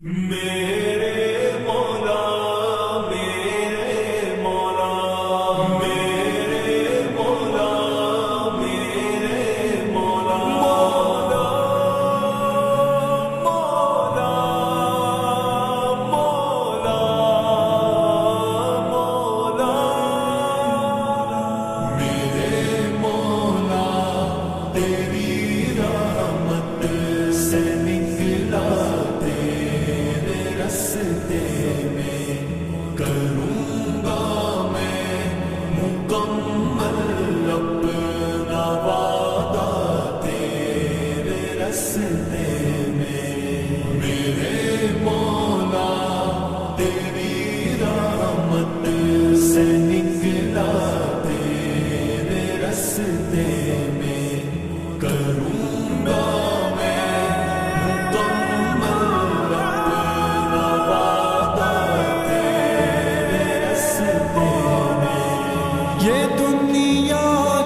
میرے مولا میرے مولا میرے مولا میرے مولا مولا مولا مولا مولا میرے مولا تیری رحمت سے نکلا رستے میں کروں گا میں مکمل اپنا وعدہ تیرے رستے میں میرے مولا تیری رحمت سے نکلا تیرے رستے میں کروں گا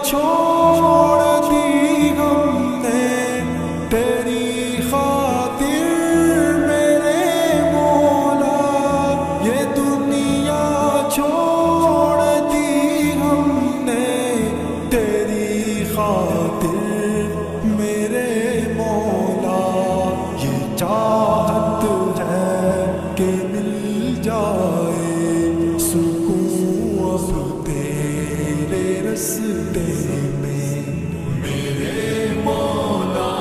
چھوڑ دی ہم نے تیری خاطر میرے مولا، یہ دنیا چھوڑ دی ہم نے تیری خاطر میرے مولا، یہ چاہت ہے کہ مل جائے سکون اب تیرے رستے میں میرے مولا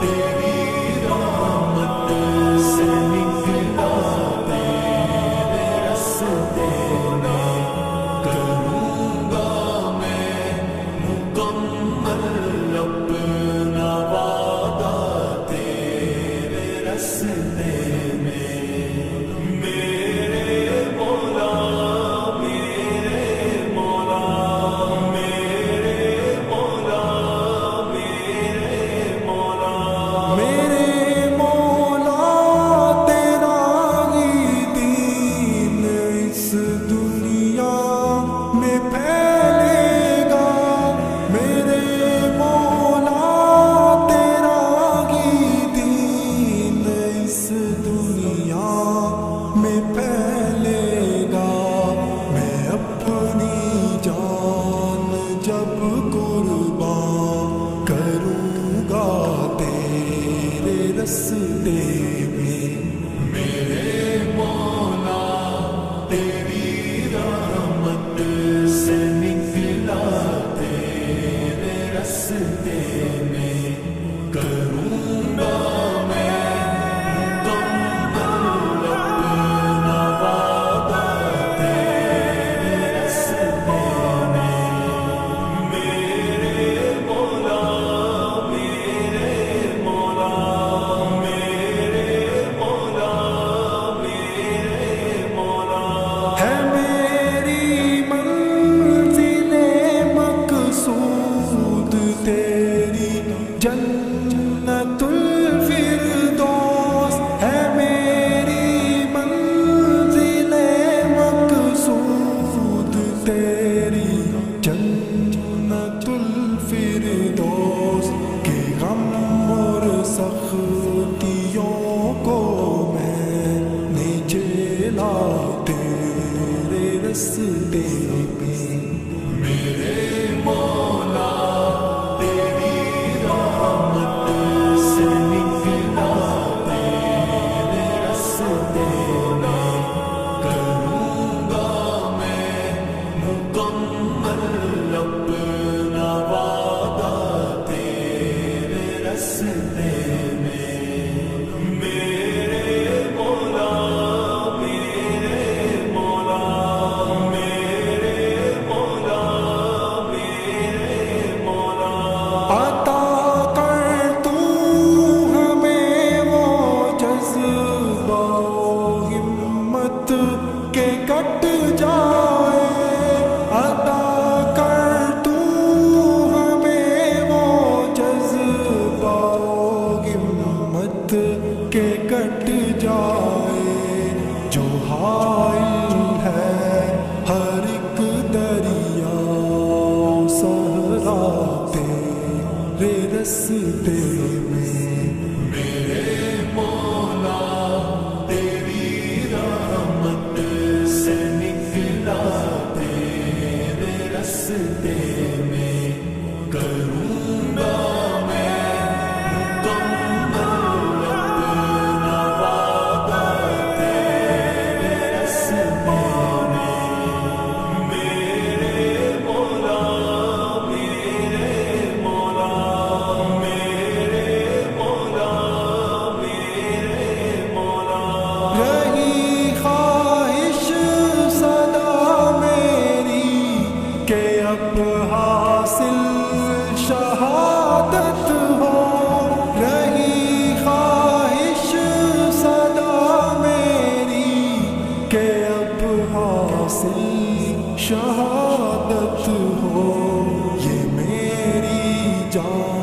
تیری رحمت سے نکلا تیرے رستے میں کروں گا میں مکمل اپنا وعدہ تیرے رستے میں میرے مولا رستے میں میرے مولا تیری رحمت سے نکلا تیرے رستے میں کروں گا میں مکمل اپنا وعدہ تیرے رستے میں میرے مولا جنت الفردوس ہے میری منزل مقصود تیری جنت الفردوس کے غم اور سختیوں کو میں نے جھیلا تیرے رستے میں میرے مولا کے کٹ جائے جو حائل ہے ہر ایک دریا صحرا تیرے رستے میں میرے مولا یہ میری جان